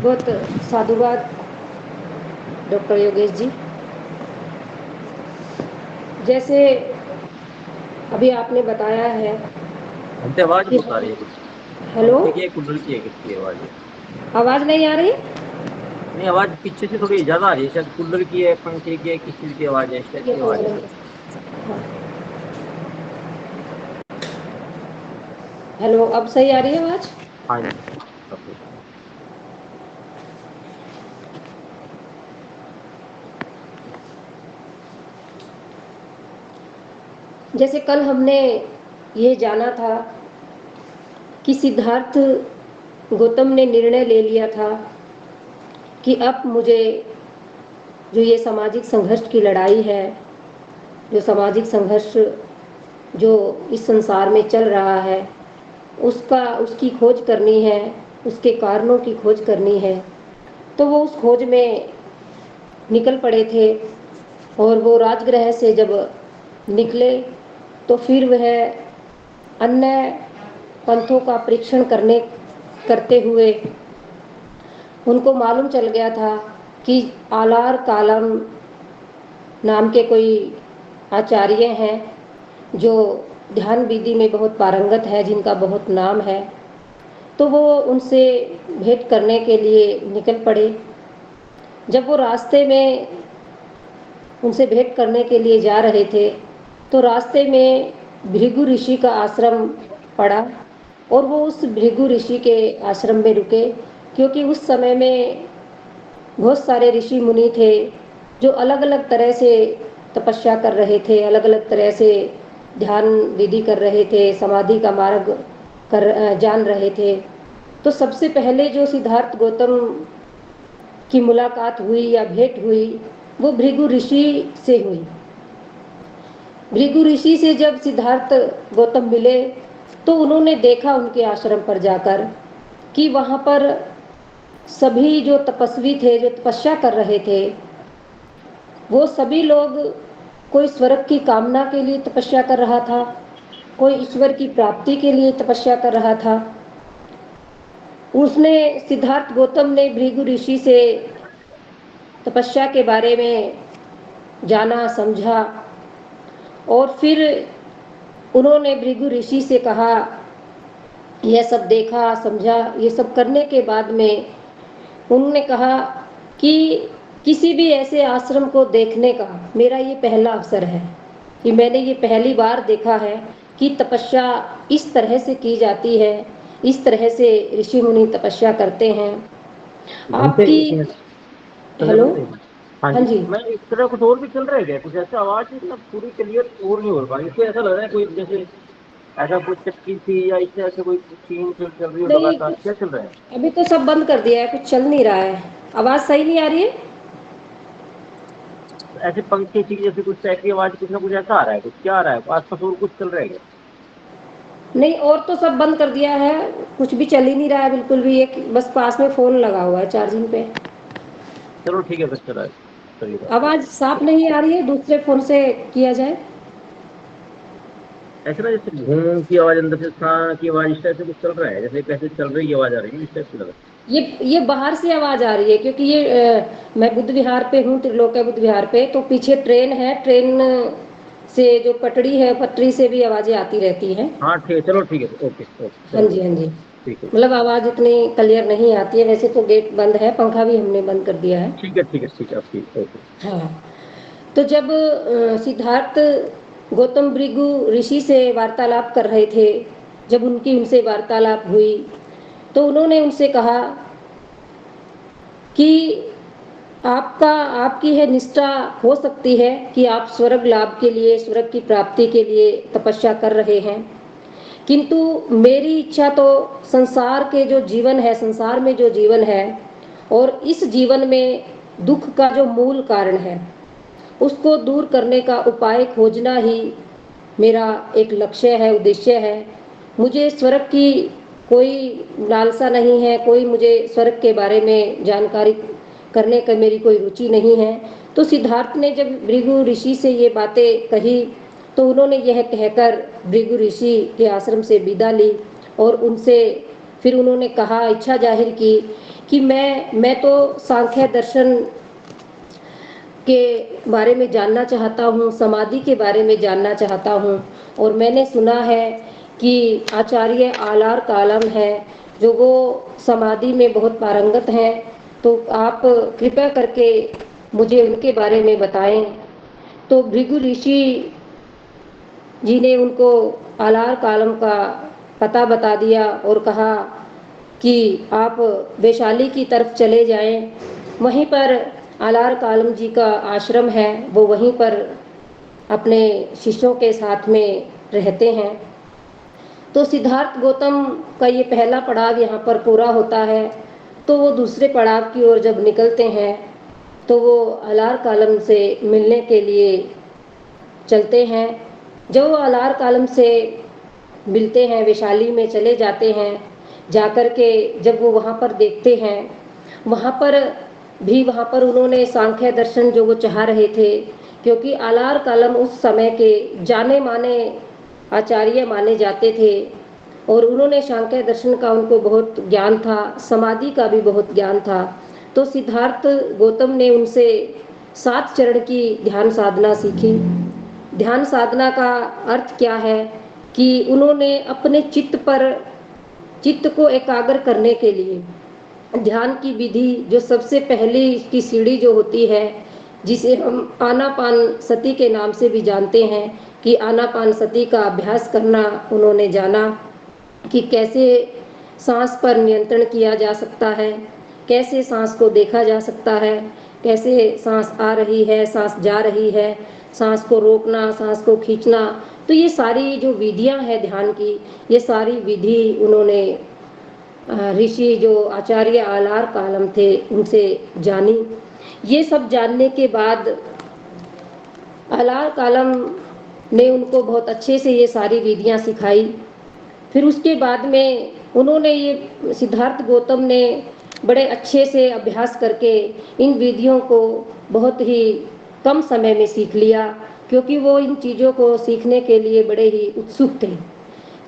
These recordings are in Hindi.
बहुत साधुवाद डॉक्टर योगेश जी। जैसे अभी आपने बताया है हमसे आवाज कि बहुत आ रही है कुछ। हेलो, पंखे की है, कूलर की है, किसकी आवाज है? आवाज़ नहीं आ रही? नहीं, आवाज पीछे से थोड़ी ज्यादा आ रही है, शायद कूलर की है, पंखे की है, किस चीज की आवाज है, इस टाइप ये की खोल आवाज आ रही है। लेंगे। हाँ, हेलो, अब सही आ रही है आवाज़? हाँ जी। ओके। जैसे कल हमने ये जाना था कि सिद्धार्थ गौतम ने निर्णय ले लिया था कि अब मुझे जो ये सामाजिक संघर्ष की लड़ाई है, जो सामाजिक संघर्ष जो इस संसार में चल रहा है, उसकी खोज करनी है, उसके कारणों की खोज करनी है। तो वो उस खोज में निकल पड़े थे और वो राजगृह से जब निकले तो फिर वह अन्य पंथों का परीक्षण करते हुए उनको मालूम चल गया था कि आलार कालम नाम के कोई आचार्य हैं जो ध्यान विधि में बहुत पारंगत है, जिनका बहुत नाम है। तो वो उनसे भेंट करने के लिए निकल पड़े। जब वो रास्ते में उनसे भेंट करने के लिए जा रहे थे तो रास्ते में भृगु ऋषि का आश्रम पड़ा और वो उस भृगु ऋषि के आश्रम में रुके, क्योंकि उस समय में बहुत सारे ऋषि मुनि थे जो अलग अलग तरह से तपस्या कर रहे थे, अलग अलग तरह से ध्यान विधि कर रहे थे, समाधि का मार्ग जान रहे थे। तो सबसे पहले जो सिद्धार्थ गौतम की मुलाकात हुई या भेंट हुई वो भृगु ऋषि से हुई। भृगु ऋषि से जब सिद्धार्थ गौतम मिले तो उन्होंने देखा उनके आश्रम पर जाकर कि वहाँ पर सभी जो तपस्वी थे, जो तपस्या कर रहे थे, वो सभी लोग कोई स्वर्ग की कामना के लिए तपस्या कर रहा था, कोई ईश्वर की प्राप्ति के लिए तपस्या कर रहा था। उसने सिद्धार्थ गौतम ने भृगु ऋषि से तपस्या के बारे में जाना, समझा और फिर उन्होंने भृगु ऋषि से कहा, यह सब देखा समझा, ये सब करने के बाद में उन्होंने कहा कि किसी भी ऐसे आश्रम को देखने का मेरा ये पहला अवसर है कि मैंने ये पहली बार देखा है कि तपस्या इस तरह से की जाती है, इस तरह से ऋषि मुनि तपस्या करते हैं। हमसे आपकी एक मिनट चले हेलो, बंद है। हाँ हाँ जी। जी। मैं इस तरह कुछ और भी चल रहा है क्या? कुछ ऐसा आवाज ना पूरी क्लियर और नहीं हो पा रही, इससे ऐसा लग रहा है कोई जैसे ऐसा कुछ चक्की थी या इससे ऐसे कोई मशीन चल रही हो नहीं, लगातार, क्या चल रहा है? अभी तो सब बंद कर दिया है, कुछ चल नहीं रहा है। आवाज़ सही नहीं आ रही है? ऐसे पंखे की जैसे कुछ टाइप की आवाज, कुछ ना कुछ ऐसा आ रहा है, कुछ क्या आ रहा है आसपास, और कुछ चल रहा है क्या? नहीं, और तो सब बंद कर दिया है, कुछ भी चल ही नहीं रहा है बिल्कुल भी। एक बस पास में फ़ोन लगा हुआ है चार्जिंग पे। चलो ठीक है, फिर चला चलिए बात करते आवाज़ साफ नहीं आ रही है, दूसरे फ़ोन से किया जाए। हैं। ऐसे ना जैसे घूम की आवाज, अंदर से सा की आवाज, इस टाइप से कुछ चल रहा है, जैसे पैसे चल रही आवाज आ रही है, इस टाइप से लग रहा ये बाहर से आवाज़ आ रही है क्योंकि मैं बुद्ध विहार पे हूँ, त्रिलोक्य बुद्ध विहार पे, तो पीछे ट्रेन है, ट्रेन से जो पटड़ी है, पटरी से भी आवाज़ें आती रहती हैं। है। हाँ ठीक है, चलो ठीक है, ओके ओके, हाँ चलो जी, हाँ जी। ठीक है। मतलब आवाज़ इतनी क्लियर नहीं आती है। वैसे तो गेट बंद है, पंखा भी हमने बंद कर दिया है। ठीक है ठीक है ठीक है, ओके ओके। हाँ, तो जब सिद्धार्थ गौतम भृगु ऋषि से वार्तालाप कर रहे थे, जब उनकी उनसे वार्तालाप हुई तो उन्होंने उनसे कहा कि आपका आपकी है निष्ठा हो सकती है कि आप स्वर्ग लाभ के लिए, स्वर्ग की प्राप्ति के लिए तपस्या कर रहे हैं, किंतु मेरी इच्छा तो संसार के जो जीवन है, संसार में जो जीवन है और इस जीवन में दुख का जो मूल कारण है उसको दूर करने का उपाय खोजना ही मेरा एक लक्ष्य है, उद्देश्य है। मुझे स्वर्ग की कोई लालसा नहीं है, कोई मुझे स्वर्ग के बारे में जानकारी करने का मेरी कोई रुचि नहीं है। तो सिद्धार्थ ने जब भृगु ऋषि से ये बातें कही तो उन्होंने यह कहकर भृगु ऋषि के आश्रम से विदा ली और उनसे फिर उन्होंने कहा, इच्छा जाहिर की कि मैं तो सांख्य दर्शन के बारे में जानना चाहता हूँ, समाधि के बारे में जानना चाहता हूँ। और मैंने सुना है कि आचार्य आलार कालम है जो वो समाधि में बहुत पारंगत हैं, तो आप कृपया करके मुझे उनके बारे में बताएं। तो भृगु ऋषि जी ने उनको आलार कालम का पता बता दिया और कहा कि आप वैशाली की तरफ चले जाएं, वहीं पर आलार कालम जी का आश्रम है, वो वहीं पर अपने शिष्यों के साथ में रहते हैं। तो सिद्धार्थ गौतम का ये पहला पड़ाव यहाँ पर पूरा होता है। तो वो दूसरे पड़ाव की ओर जब निकलते हैं तो वो आलार कालम से मिलने के लिए चलते हैं। जब वो आलार कालम से मिलते हैं, वैशाली में चले जाते हैं, जाकर के जब वो वहाँ पर देखते हैं, वहाँ पर उन्होंने सांख्य दर्शन जो वो चाह रहे थे, क्योंकि आलार कालम उस समय के जाने माने आचार्य माने जाते थे और उन्होंने सांख्य दर्शन का उनको बहुत ज्ञान था, समाधि का भी बहुत ज्ञान था। तो सिद्धार्थ गौतम ने उनसे 7 चरण की ध्यान साधना सीखी। ध्यान साधना का अर्थ क्या है कि उन्होंने अपने चित्त को एकाग्र करने के लिए ध्यान की विधि, जो सबसे पहली की सीढ़ी जो होती है, जिसे हम आनापान सती के नाम से भी जानते हैं, कि आनापान सती का अभ्यास करना उन्होंने जाना कि कैसे सांस पर नियंत्रण किया जा सकता है, कैसे सांस को देखा जा सकता है, कैसे सांस आ रही है, सांस जा रही है, सांस को रोकना, सांस को खींचना। तो ये सारी जो विधियां हैं ध्यान की, ये सारी विधि उन्होंने ऋषि जो आचार्य आलार कालम थे उनसे जानी। ये सब जानने के बाद आलार कालम ने उनको बहुत अच्छे से ये सारी विधियां सिखाई। फिर उसके बाद में उन्होंने ये सिद्धार्थ गौतम ने बड़े अच्छे से अभ्यास करके इन विधियों को बहुत ही कम समय में सीख लिया, क्योंकि वो इन चीज़ों को सीखने के लिए बड़े ही उत्सुक थे।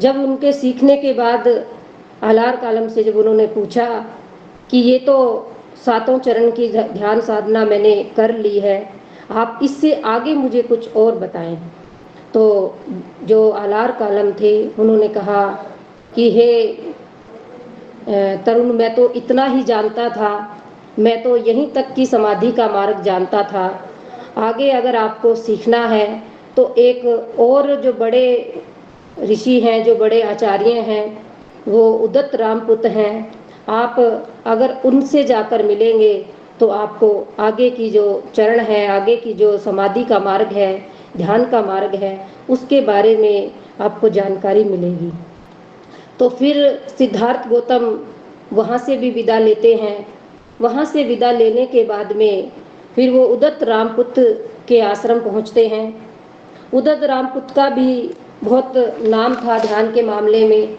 जब उनके सीखने के बाद आलार कालम से जब उन्होंने पूछा कि ये तो 7 चरण की ध्यान साधना मैंने कर ली है, आप इससे आगे मुझे कुछ और बताएं। तो जो आलार कालम थे उन्होंने कहा कि हे तरुण, मैं तो इतना ही जानता था, मैं तो यहीं तक की समाधि का मार्ग जानता था। आगे अगर आपको सीखना है तो एक और जो बड़े ऋषि हैं, जो बड़े आचार्य हैं, वो उदत रामपुत हैं। आप अगर उनसे जाकर मिलेंगे तो आपको आगे की जो चरण है, आगे की जो समाधि का मार्ग है, ध्यान का मार्ग है, उसके बारे में आपको जानकारी मिलेगी। तो फिर सिद्धार्थ गौतम वहाँ से भी विदा लेते हैं। वहाँ से विदा लेने के बाद में फिर वो उदत रामपुत के आश्रम पहुँचते हैं। उदत रामपुत का भी बहुत नाम था ध्यान के मामले में।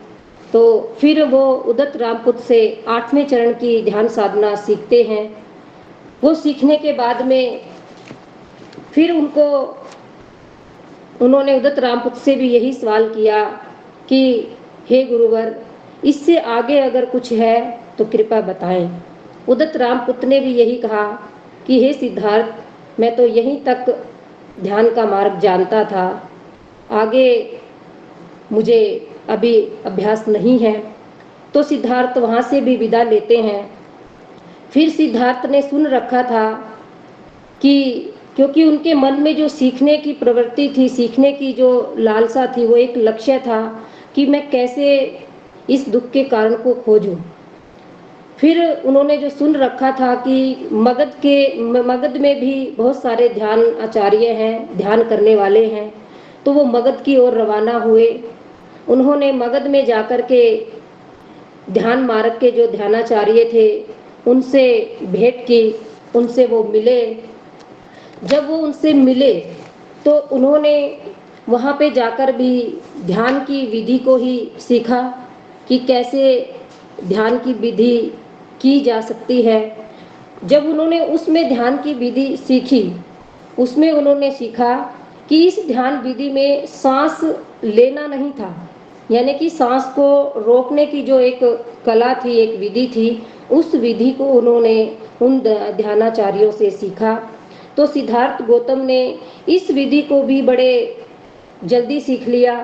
तो फिर वो उदत रामपुत से 8वें चरण की ध्यान साधना सीखते हैं। वो सीखने के बाद में फिर उन्होंने उदत रामपुत से भी यही सवाल किया कि हे गुरुवर, इससे आगे अगर कुछ है तो कृपया बताएं। उदत रामपुत ने भी यही कहा कि हे सिद्धार्थ, मैं तो यहीं तक ध्यान का मार्ग जानता था, आगे मुझे अभी अभ्यास नहीं है। तो सिद्धार्थ वहाँ से भी विदा लेते हैं। फिर सिद्धार्थ ने सुन रखा था कि क्योंकि उनके मन में जो सीखने की प्रवृत्ति थी, सीखने की जो लालसा थी, वो एक लक्ष्य था कि मैं कैसे इस दुख के कारण को खोजूं। फिर उन्होंने जो सुन रखा था कि मगध में भी बहुत सारे ध्यान आचार्य हैं, ध्यान करने वाले हैं, तो वो मगध की ओर रवाना हुए। उन्होंने मगध में जाकर के ध्यान मार्ग के जो ध्यानाचार्य थे उनसे भेंट की, उनसे वो मिले। जब वो उनसे मिले तो उन्होंने वहाँ पे जाकर भी ध्यान की विधि को ही सीखा कि कैसे ध्यान की विधि की जा सकती है। जब उन्होंने उसमें ध्यान की विधि सीखी, उसमें उन्होंने सीखा कि इस ध्यान विधि में सांस लेना नहीं था, यानी कि सांस को रोकने की जो एक कला थी, एक विधि थी, उस विधि को उन्होंने उन ध्यानाचार्यों से सीखा। तो सिद्धार्थ गौतम ने इस विधि को भी बड़े जल्दी सीख लिया।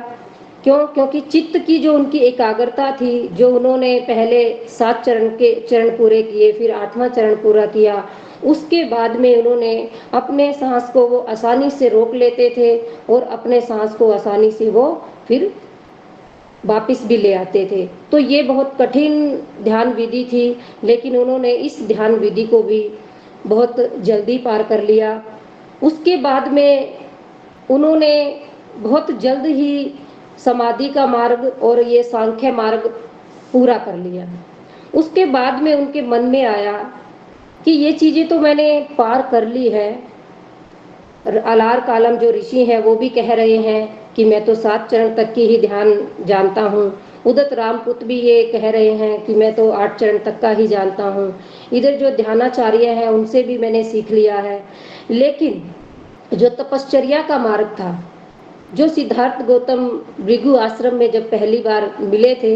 क्योंकि चित्त की जो उनकी एकाग्रता थी, जो उन्होंने पहले 7 चरण पूरे किए, फिर 8वां चरण पूरा किया, उसके बाद में उन्होंने अपने सांस को वो आसानी से रोक लेते थे और अपने सांस को आसानी से वो फिर वापिस भी ले आते थे। तो ये बहुत कठिन ध्यान विधि थी, लेकिन उन्होंने इस ध्यान विधि को भी बहुत जल्दी पार कर लिया। उसके बाद में उन्होंने बहुत जल्द ही समाधि का मार्ग और ये सांख्य मार्ग पूरा कर लिया। उसके बाद में उनके मन में आया कि ये चीजें तो मैंने पार कर ली है। अलार कालम जो ऋषि हैं वो भी कह रहे हैं कि मैं तो 7 चरण तक की ही ध्यान जानता हूँ। उदत रामपुत भी ये कह रहे हैं कि मैं तो 8 चरण तक का ही जानता हूँ। इधर जो ध्यानाचार्य हैं उनसे भी मैंने सीख लिया है। लेकिन जो तपश्चर्या का मार्ग था, जो सिद्धार्थ गौतम भृगु आश्रम में जब पहली बार मिले थे,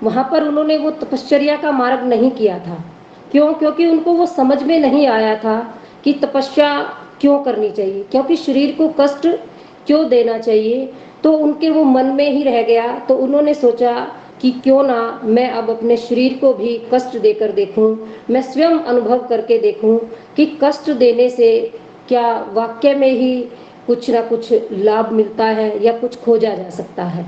वहां पर उन्होंने वो तपश्चर्या का मार्ग नहीं किया था। क्यों? क्योंकि उनको वो समझ में नहीं आया था कि तपस्या क्यों करनी चाहिए, क्योंकि शरीर को कष्ट क्यों देना चाहिए। तो उनके वो मन में ही रह गया। तो उन्होंने सोचा कि क्यों ना मैं अब अपने शरीर को भी कष्ट देकर देखूं, मैं स्वयं अनुभव करके देखूं कि कष्ट देने से क्या वाक्य में ही कुछ ना कुछ लाभ मिलता है या कुछ खोजा जा सकता है।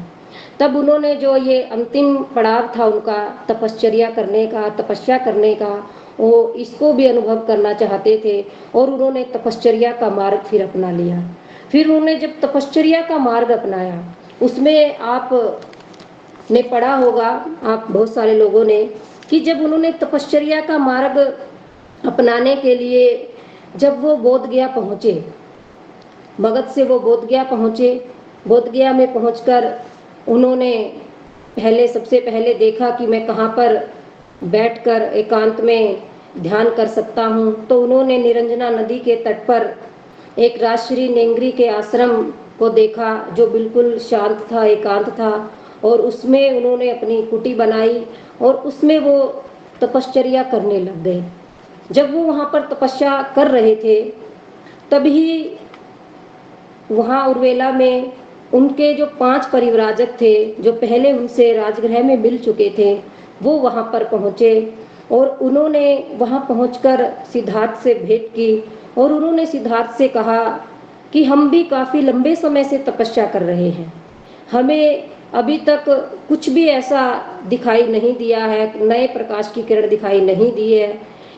तब उन्होंने जो ये अंतिम पड़ाव था उनका तपश्चर्या करने का, तपस्या करने का, वो इसको भी अनुभव करना चाहते थे और उन्होंने तपश्चर्या का मार्ग फिर अपना लिया। फिर उन्होंने जब तपश्चर्या का मार्ग अपनाया, उसमें आप ने पढ़ा होगा, आप बहुत सारे लोगों ने, कि जब उन्होंने तपश्चर्या का मार्ग अपनाने के लिए जब वो बोधगया पहुंचे, मगध से वो बोधगया पहुंचे, बोधगया में पहुंचकर उन्होंने सबसे पहले देखा कि मैं कहाँ पर बैठकर एकांत में ध्यान कर सकता हूँ। तो उन्होंने निरंजना नदी के तट पर एक राजश्री नेंगरी के आश्रम को देखा जो बिल्कुल शांत था, एकांत था, और उसमें उन्होंने अपनी कुटी बनाई और उसमें वो तपश्चर्या करने लग गए। जब वो वहाँ पर तपस्या कर रहे थे, तभी वहाँ उर्वेला में उनके जो 5 परिव्राजक थे, जो पहले उनसे राजगृह में मिल चुके थे, वो वहाँ पर पहुँचे और उन्होंने वहाँ पहुँचकर सिद्धार्थ से भेंट की और उन्होंने सिद्धार्थ से कहा कि हम भी काफ़ी लंबे समय से तपस्या कर रहे हैं, हमें अभी तक कुछ भी ऐसा दिखाई नहीं दिया है, नए प्रकाश की किरण दिखाई नहीं दी है।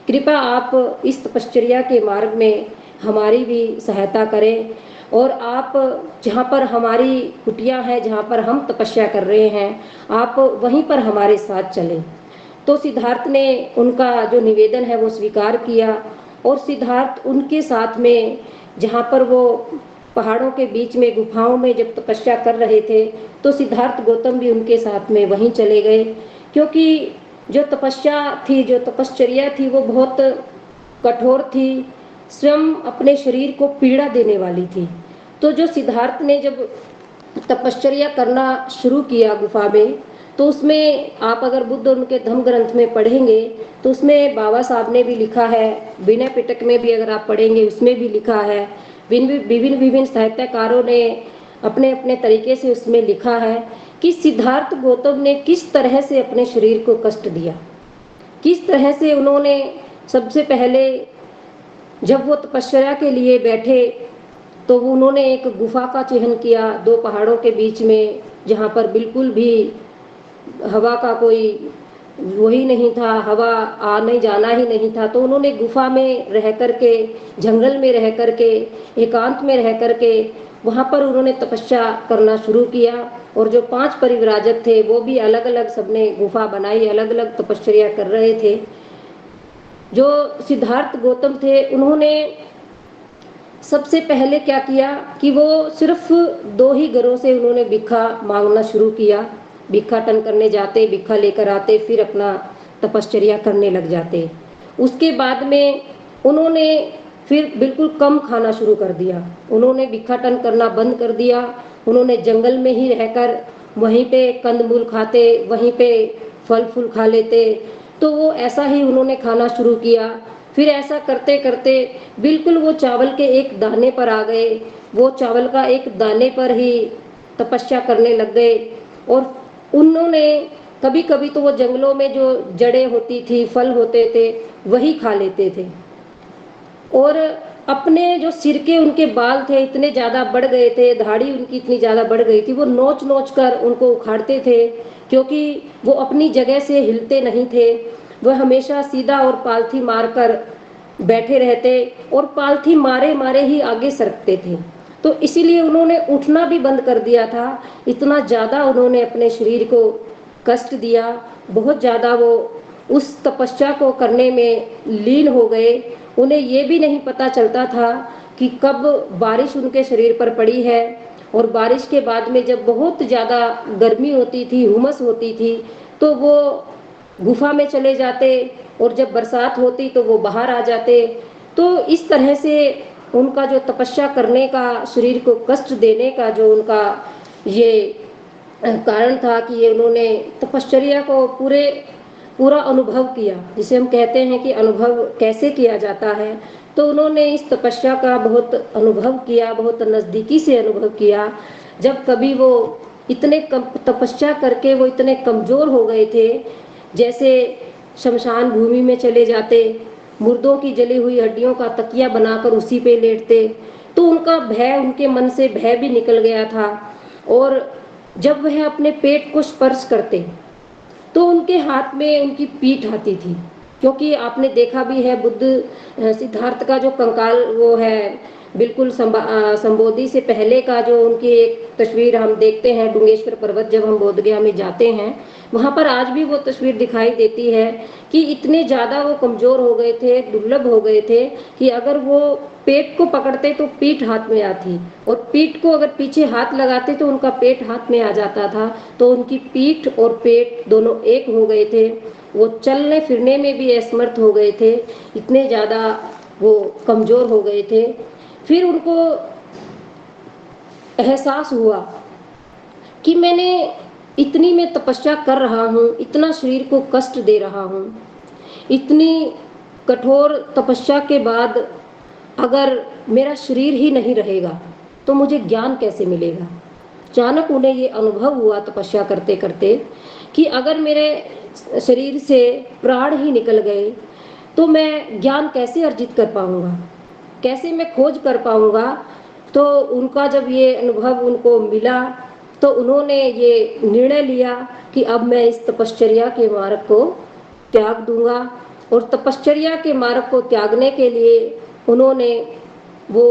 कृपया आप इस तपश्चर्या के मार्ग में हमारी भी सहायता करें और आप जहाँ पर हमारी कुटिया है, जहाँ पर हम तपस्या कर रहे हैं, आप वहीं पर हमारे साथ चलें। तो सिद्धार्थ ने उनका जो निवेदन है वो स्वीकार किया और सिद्धार्थ उनके साथ में, जहाँ पर वो पहाड़ों के बीच में गुफाओं में जब तपस्या कर रहे थे, तो सिद्धार्थ गौतम भी उनके साथ में वहीं चले गए। क्योंकि जो तपस्या थी, जो तपश्चर्या थी, वो बहुत कठोर थी, स्वयं अपने शरीर को पीड़ा देने वाली थी। तो जो सिद्धार्थ ने जब तपश्चर्या करना शुरू किया गुफा में, तो उसमें आप अगर बुद्ध उनके धम्म ग्रंथ में पढ़ेंगे तो उसमें बाबा साहब ने भी लिखा है, विनय पिटक में भी अगर आप पढ़ेंगे उसमें भी लिखा है, विभिन्न साहित्यकारों ने अपने अपने तरीके से उसमें लिखा है कि सिद्धार्थ गौतम ने किस तरह से अपने शरीर को कष्ट दिया, किस तरह से उन्होंने सबसे पहले जब वो तपस्या के लिए बैठे तो उन्होंने एक गुफा का चयन किया 2 पहाड़ों के बीच में, जहाँ पर बिल्कुल भी हवा का कोई वही नहीं था, हवा आने जाना ही नहीं था। तो उन्होंने गुफा में रह करके, जंगल में रह करके, एकांत में रह करके वहाँ पर उन्होंने तपस्या करना शुरू किया। और जो 5 परिव्राजक थे वो भी अलग अलग सबने गुफा बनाई, अलग अलग तपश्चर्या कर रहे थे। जो सिद्धार्थ गौतम थे उन्होंने सबसे पहले क्या किया कि वो सिर्फ 2 ही घरों से उन्होंने भिक्षा मांगना शुरू किया। भिक्षाटन करने जाते, भिक्षा लेकर आते, फिर अपना तपश्चर्या करने लग जाते। उसके बाद में उन्होंने फिर बिल्कुल कम खाना शुरू कर दिया, उन्होंने भिक्षाटन करना बंद कर दिया। उन्होंने जंगल में ही रहकर वहीं पे कंदमूल खाते, वहीं पे फल फूल खा लेते, तो वो ऐसा ही उन्होंने खाना शुरू किया। फिर ऐसा करते करते बिल्कुल वो चावल के एक दाने पर आ गए, वो चावल का एक दाने पर ही तपस्या करने लग गए। और उन्होंने कभी कभी तो वो जंगलों में जो जड़ें होती थी, फल होते थे, वही खा लेते थे। और अपने जो सिर के उनके बाल थे इतने ज़्यादा बढ़ गए थे, दाढ़ी उनकी इतनी ज़्यादा बढ़ गई थी, वो नोच नोच कर उनको उखाड़ते थे, क्योंकि वो अपनी जगह से हिलते नहीं थे। वह हमेशा सीधा और पालथी मारकर बैठे रहते और पालथी मारे मारे ही आगे सरकते थे। तो इसीलिए उन्होंने उठना भी बंद कर दिया था। इतना ज़्यादा उन्होंने अपने शरीर को कष्ट दिया, बहुत ज़्यादा वो उस तपस्या को करने में लीन हो गए। उन्हें ये भी नहीं पता चलता था कि कब बारिश उनके शरीर पर पड़ी है। और बारिश के बाद में जब बहुत ज़्यादा गर्मी होती थी, हुमस होती थी, तो वो गुफा में चले जाते, और जब बरसात होती तो वो बाहर आ जाते। तो इस तरह से उनका जो तपस्या करने का, शरीर को कष्ट देने का जो उनका ये कारण था कि ये उन्होंने तपश्चर्या को पूरा अनुभव किया, जिसे हम कहते हैं कि अनुभव कैसे किया जाता है। तो उन्होंने इस तपस्या का बहुत अनुभव किया, बहुत नज़दीकी से अनुभव किया। जब कभी वो इतने तपस्या करके वो इतने कमज़ोर हो गए थे, जैसे शमशान भूमि में चले जाते, मुर्दों की जली हुई हड्डियों का तकिया बनाकर उसी पे लेटते, तो उनका भय, उनके मन से भय भी निकल गया था। और जब वह अपने पेट को स्पर्श करते तो उनके हाथ में उनकी पीठ आती थी, क्योंकि आपने देखा भी है बुद्ध सिद्धार्थ का जो कंकाल वो है, बिल्कुल संबोधि से पहले का जो उनकी एक तस्वीर हम देखते हैं डुंगेश्वर पर्वत, जब हम बोधगया में जाते हैं, वहाँ पर आज भी वो तस्वीर दिखाई देती है कि इतने ज़्यादा वो कमज़ोर हो गए थे, दुर्लभ हो गए थे कि अगर वो पेट को पकड़ते तो पीठ हाथ में आती, और पीठ को अगर पीछे हाथ लगाते तो उनका पेट हाथ में आ जाता था। तो उनकी पीठ और पेट दोनों एक हो गए थे, वो चलने फिरने में भी असमर्थ हो गए थे, इतने ज़्यादा वो कमज़ोर हो गए थे। फिर उनको एहसास हुआ कि मैंने इतनी मैं तपस्या कर रहा हूँ, इतना शरीर को कष्ट दे रहा हूँ, इतनी कठोर तपस्या के बाद अगर मेरा शरीर ही नहीं रहेगा तो मुझे ज्ञान कैसे मिलेगा। अचानक उन्हें ये अनुभव हुआ तपस्या करते करते कि अगर मेरे शरीर से प्राण ही निकल गए तो मैं ज्ञान कैसे अर्जित कर पाऊंगा, कैसे मैं खोज कर पाऊंगा। तो उनका जब ये अनुभव उनको मिला तो उन्होंने ये निर्णय लिया कि अब मैं इस तपश्चर्या के मार्ग को त्याग दूंगा। और तपश्चर्या के मार्ग को त्यागने के लिए उन्होंने वो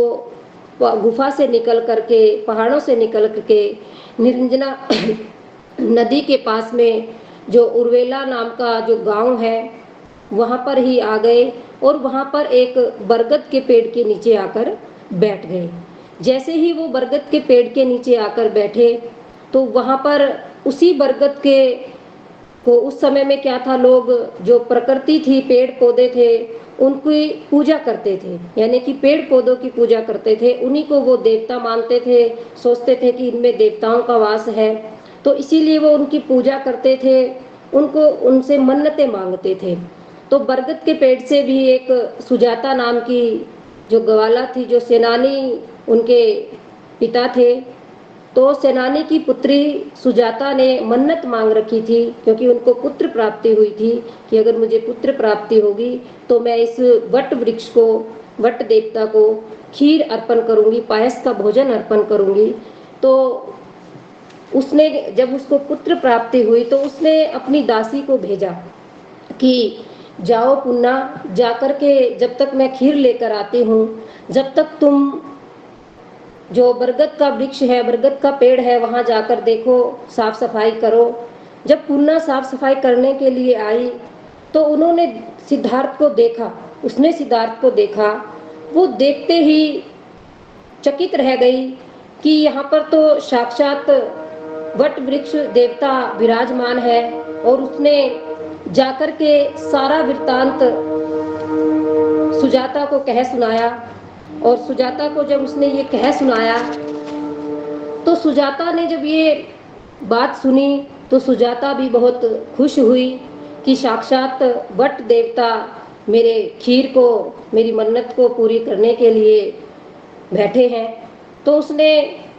गुफा से निकल करके, पहाड़ों से निकल करके निरंजना नदी के पास में जो उर्वेला नाम का जो गांव है वहाँ पर ही आ गए, और वहाँ पर एक बरगद के पेड़ के नीचे आकर बैठ गए। जैसे ही वो बरगद के पेड़ के नीचे आकर बैठे तो वहाँ पर उसी बरगद के को, उस समय में क्या था, लोग जो प्रकृति थी, पेड़ पौधे थे, उनकी पूजा करते थे, यानी कि पेड़ पौधों की पूजा करते थे, उन्हीं को वो देवता मानते थे, सोचते थे कि इनमें देवताओं का वास है, तो इसीलिए वो उनकी पूजा करते थे, उनको उनसे मन्नतें मांगते थे। तो बरगद के पेड़ से भी एक सुजाता नाम की जो ग्वाला थी, जो सेनानी उनके पिता थे, तो सेनानी की पुत्री सुजाता ने मन्नत मांग रखी थी, क्योंकि उनको पुत्र प्राप्ति हुई थी कि अगर मुझे पुत्र प्राप्ति होगी तो मैं इस वट वृक्ष को, वट देवता को खीर अर्पण करूंगी, पायस का भोजन अर्पण करूंगी। तो उसने, जब उसको पुत्र प्राप्ति हुई तो उसने अपनी दासी को भेजा कि जाओ पुन्ना, जाकर के जब तक मैं खीर लेकर आती हूँ, जब तक तुम जो बरगद का वृक्ष है, बरगद का पेड़ है, वहां जाकर देखो, साफ सफाई करो। जब पुन्ना साफ सफाई करने के लिए आई तो उन्होंने सिद्धार्थ को देखा, उसने सिद्धार्थ को देखा, वो देखते ही चकित रह गई कि यहाँ पर तो साक्षात वट वृक्ष देवता विराजमान है। और उसने जाकर के सारा वृत्तांत सुजाता को कह सुनाया, और सुजाता को जब उसने ये कह सुनाया तो सुजाता ने जब ये बात सुनी तो सुजाता भी बहुत खुश हुई कि साक्षात वट देवता मेरे खीर को, मेरी मन्नत को पूरी करने के लिए बैठे हैं। तो उसने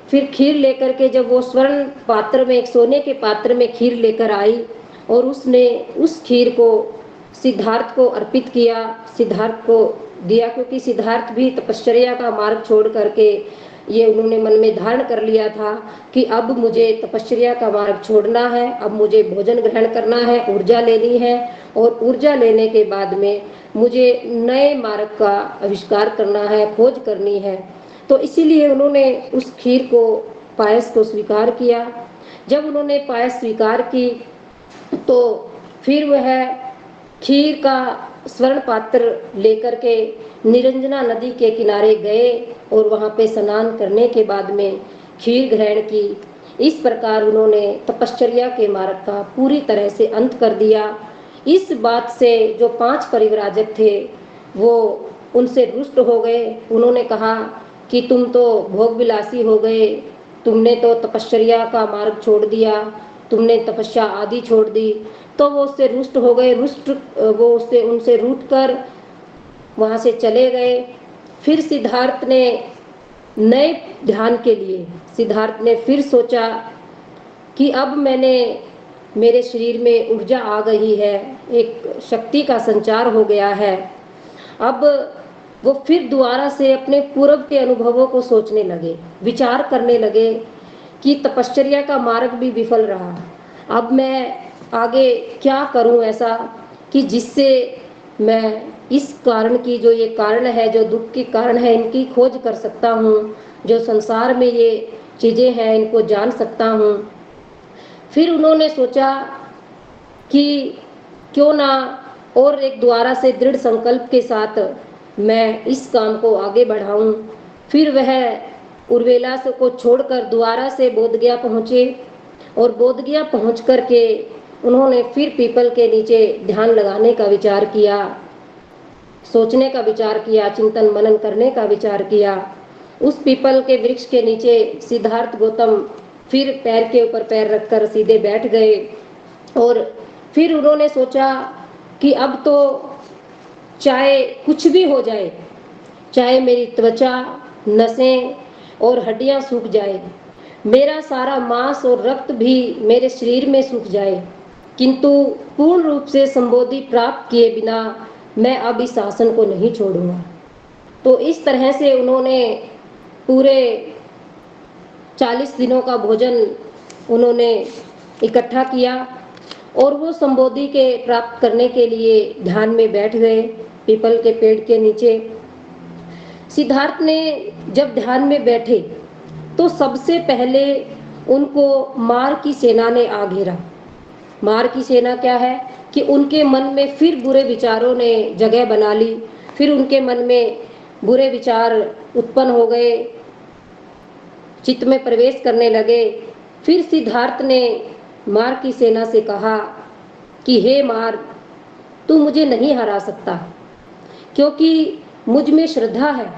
फिर खीर लेकर के, जब वो स्वर्ण पात्र में, एक सोने के पात्र में खीर लेकर आई और उसने उस खीर को सिद्धार्थ को अर्पित किया, सिद्धार्थ को दिया, क्योंकि सिद्धार्थ भी तपश्चर्या का मार्ग छोड़ करके ये उन्होंने मन में धारण कर लिया था कि अब मुझे तपश्चर्या का मार्ग छोड़ना है, अब मुझे भोजन ग्रहण करना है, ऊर्जा लेनी है और ऊर्जा लेने के बाद में मुझे नए मार्ग का आविष्कार करना है, खोज करनी है। तो इसीलिए उन्होंने उस खीर को, पायस को स्वीकार किया। जब उन्होंने पायस स्वीकार की तो फिर वह खीर का स्वर्ण पात्र लेकर के निरंजना नदी के किनारे गए और वहाँ पे स्नान करने के बाद में खीर ग्रहण की। इस प्रकार उन्होंने तपश्चर्या के मार्ग का पूरी तरह से अंत कर दिया। इस बात से जो 5 परिव्राजक थे वो उनसे रुष्ट हो गए। उन्होंने कहा कि तुम तो भोग विलासी हो गए, तुमने तो तपश्चर्या का मार्ग छोड़ दिया, तुमने तपस्या आदि छोड़ दी। तो वो उससे रुष्ट हो गए, वो उससे उनसे रूठ कर वहाँ से चले गए। फिर सिद्धार्थ ने नए ध्यान के लिए, सिद्धार्थ ने फिर सोचा कि अब मेरे शरीर में ऊर्जा आ गई है, एक शक्ति का संचार हो गया है। अब वो फिर दोबारा से अपने पूर्व के अनुभवों को सोचने लगे, विचार करने लगे कि तपश्चर्या का मार्ग भी विफल रहा, अब मैं आगे क्या करूं ऐसा कि जिससे मैं इस कारण की, जो ये कारण है, जो दुख के कारण है, इनकी खोज कर सकता हूँ, जो संसार में ये चीज़ें हैं इनको जान सकता हूँ। फिर उन्होंने सोचा कि क्यों ना और एक द्वारा से दृढ़ संकल्प के साथ मैं इस काम को आगे बढ़ाऊं। फिर वह उर्वेला को छोड़कर द्वारा से बोधगया पहुँचे और बोधगया पहुँच कर के उन्होंने फिर पीपल के नीचे ध्यान लगाने का विचार किया, सोचने का विचार किया, चिंतन मनन करने का विचार किया। उस पीपल के वृक्ष के नीचे सिद्धार्थ गौतम फिर पैर के ऊपर पैर रखकर सीधे बैठ गए और फिर उन्होंने सोचा कि अब तो चाहे कुछ भी हो जाए, चाहे मेरी त्वचा, नसें और हड्डियां सूख जाए, मेरा सारा मांस और रक्त भी मेरे शरीर में सूख जाए, किंतु पूर्ण रूप से संबोधि प्राप्त किए बिना मैं अब इस आसन को नहीं छोड़ूंगा। तो इस तरह से उन्होंने पूरे 40 दिनों का भोजन उन्होंने इकट्ठा किया और वो संबोधि के प्राप्त करने के लिए ध्यान में बैठ गए पीपल के पेड़ के नीचे। सिद्धार्थ ने जब ध्यान में बैठे तो सबसे पहले उनको मार की सेना ने आ घेरा। मार की सेना क्या है कि उनके मन में फिर बुरे विचारों ने जगह बना ली, फिर उनके मन में बुरे विचार उत्पन्न हो गए, चित्त में प्रवेश करने लगे। फिर सिद्धार्थ ने मार की सेना से कहा कि हे मार, तू मुझे नहीं हरा सकता, क्योंकि मुझ में श्रद्धा है,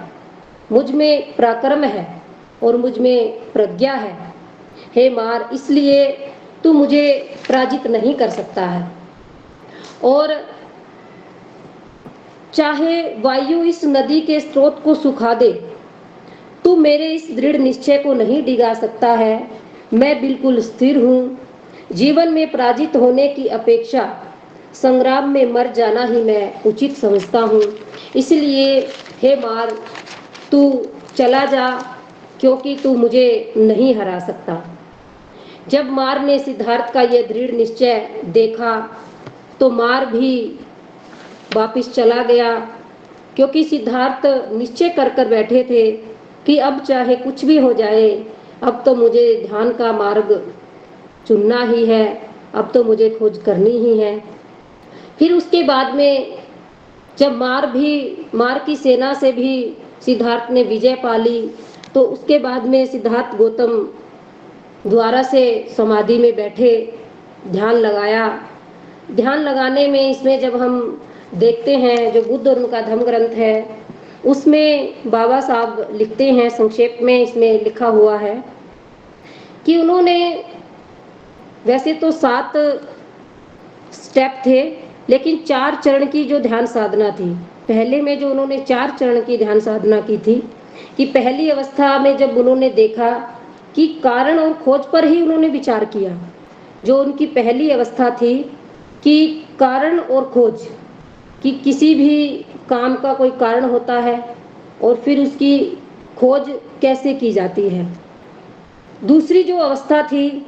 मुझ में पराक्रम है और मुझ में प्रज्ञा है। हे मार, इसलिए तू मुझे पराजित नहीं कर सकता है। और चाहे वायु इस नदी के स्रोत को सुखा दे, तू मेरे इस दृढ़ निश्चय को नहीं डिगा सकता है। मैं बिल्कुल स्थिर हूँ। जीवन में पराजित होने की अपेक्षा संग्राम में मर जाना ही मैं उचित समझता हूँ। इसलिए हे मार, तू चला जा, क्योंकि तू मुझे नहीं हरा सकता। जब मार ने सिद्धार्थ का यह दृढ़ निश्चय देखा तो मार भी वापिस चला गया, क्योंकि सिद्धार्थ निश्चय कर बैठे थे कि अब चाहे कुछ भी हो जाए, अब तो मुझे ध्यान का मार्ग चुनना ही है, अब तो मुझे खोज करनी ही है। फिर उसके बाद में जब मार की सेना से भी सिद्धार्थ ने विजय पा ली, तो उसके बाद में सिद्धार्थ गौतम द्वारा से समाधि में बैठे, ध्यान लगाया। ध्यान लगाने में इसमें जब हम देखते हैं, जो बुद्ध और उनका धम्म ग्रंथ है, उसमें बाबा साहब लिखते हैं, संक्षेप में इसमें लिखा हुआ है कि उन्होंने वैसे तो 7 स्टेप थे, लेकिन 4 चरण की जो ध्यान साधना थी, पहले में जो उन्होंने 4 चरण की ध्यान साधना की थी, कि पहली अवस्था में जब उन्होंने देखा कि कारण और खोज पर ही उन्होंने विचार किया। जो उनकी पहली अवस्था थी कि कारण और खोज, कि किसी भी काम का कोई कारण होता है और फिर उसकी खोज कैसे की जाती है। दूसरी जो अवस्था थी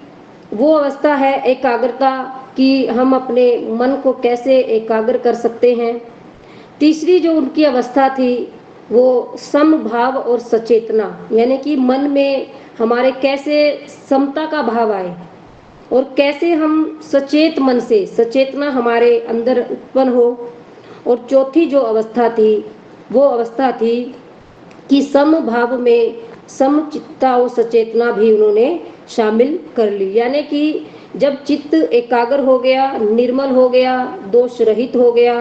वो अवस्था है एकाग्रता, कि हम अपने मन को कैसे एकाग्र कर सकते हैं। तीसरी जो उनकी अवस्था थी वो समभाव और सचेतना, यानी कि मन में हमारे कैसे समता का भाव आए और कैसे हम सचेत मन से सचेतना हमारे अंदर उत्पन्न हो। और चौथी जो अवस्था थी वो अवस्था थी कि समभाव में समचित्ता और सचेतना भी उन्होंने शामिल कर ली, यानी कि जब चित्त एकाग्र हो गया, निर्मल हो गया, दोष रहित हो गया,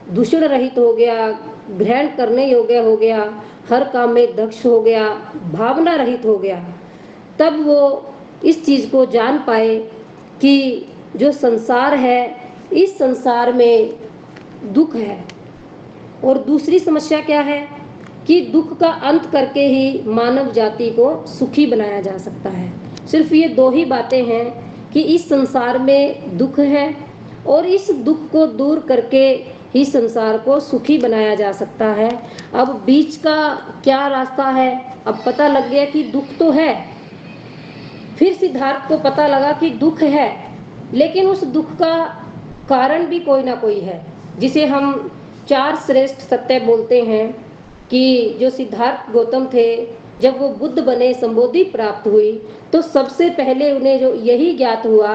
दूषण रहित हो गया, ग्रहण करने योग्य हो गया, हर काम में दक्ष हो गया, भावना रहित हो गया, तब वो इस चीज को जान पाए कि जो संसार है, इस संसार में दुख है। और दूसरी समस्या क्या है कि दुख का अंत करके ही मानव जाति को सुखी बनाया जा सकता है। सिर्फ ये 2 ही बातें हैं कि इस संसार में दुख है और इस दुख को दूर करके ही संसार को सुखी बनाया जा सकता है। अब बीच का क्या रास्ता है, अब पता लग गया कि दुख तो है। फिर सिद्धार्थ को पता लगा कि दुख है, लेकिन उस दुख का कारण भी कोई ना कोई है, जिसे हम 4 श्रेष्ठ सत्य बोलते हैं। कि जो सिद्धार्थ गौतम थे, जब वो बुद्ध बने, संबोधि प्राप्त हुई, तो सबसे पहले उन्हें जो यही ज्ञात हुआ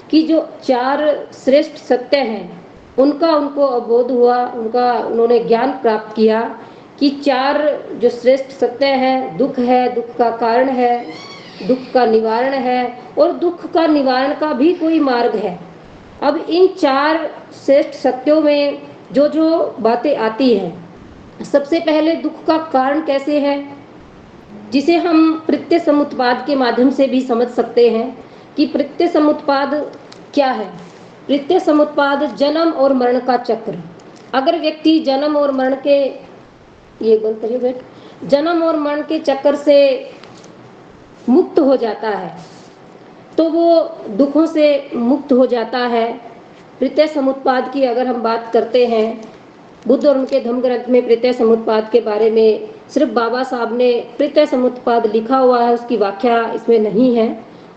कि जो 4 श्रेष्ठ सत्य हैं उनका उनको अवबोध हुआ, उनका उन्होंने ज्ञान प्राप्त किया कि 4 जो श्रेष्ठ सत्य है, दुख है, दुख का कारण है, दुख का निवारण है और दुख का निवारण का भी कोई मार्ग है। अब इन 4 श्रेष्ठ सत्यों में जो जो बातें आती हैं, सबसे पहले दुख का कारण कैसे है, जिसे हम प्रत्यय समुत्पाद के माध्यम से भी समझ सकते हैं कि प्रत्यय समुत्पाद क्या है। प्रत्यय समुत्पाद जन्म और मरण का चक्र। अगर व्यक्ति जन्म और मरण के, ये बंद करिए बेट, जन्म और मरण के चक्कर से मुक्त हो जाता है तो वो दुखों से मुक्त हो जाता है। प्रत्यय समुत्पाद की अगर हम बात करते हैं, बुद्ध और उनके धम्म ग्रंथ में प्रत्यय समुत्पाद के बारे में सिर्फ बाबा साहब ने प्रत्यय समुत्पाद लिखा हुआ है, उसकी व्याख्या इसमें नहीं है।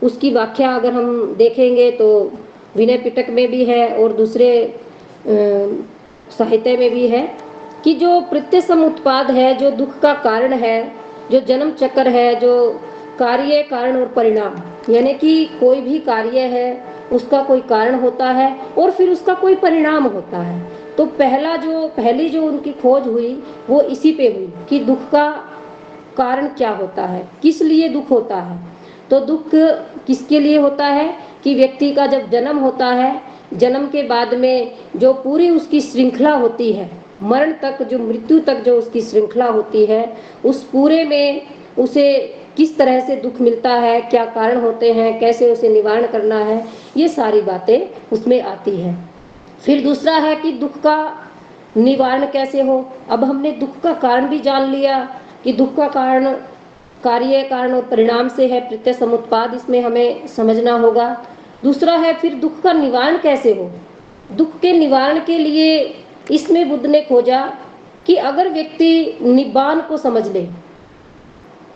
उसकी व्याख्या अगर हम देखेंगे तो विनय पिटक में भी है और दूसरे साहित्य में भी है कि जो प्रत्यय समुत्पाद है, जो दुख का कारण है, जो जन्म चक्र है, जो कार्य, कारण और परिणाम, यानी कि कोई भी कार्य है उसका कोई कारण होता है और फिर उसका कोई परिणाम होता है। तो पहली जो उनकी खोज हुई वो इसी पे हुई कि दुख का कारण क्या होता है, किस लिए दुख होता है। तो दुख किसके लिए होता है कि व्यक्ति का जब जन्म होता है, जन्म के बाद में जो पूरी उसकी श्रृंखला होती है, मरण तक, जो मृत्यु तक जो उसकी श्रृंखला होती है, उस पूरे में उसे किस तरह से दुख मिलता है, क्या कारण होते हैं, कैसे उसे निवारण करना है, ये सारी बातें उसमें आती है। फिर दूसरा है कि दुख का निवारण कैसे हो। अब हमने दुख का कारण भी जान लिया कि दुख का कारण कार्य, कारण और परिणाम से है, प्रत्यय समुत्पाद इसमें हमें समझना होगा। दूसरा है फिर दुख का निवारण कैसे हो। दुख के निवारण के लिए इसमें बुद्ध ने खोजा कि अगर व्यक्ति निब्बान को समझ ले,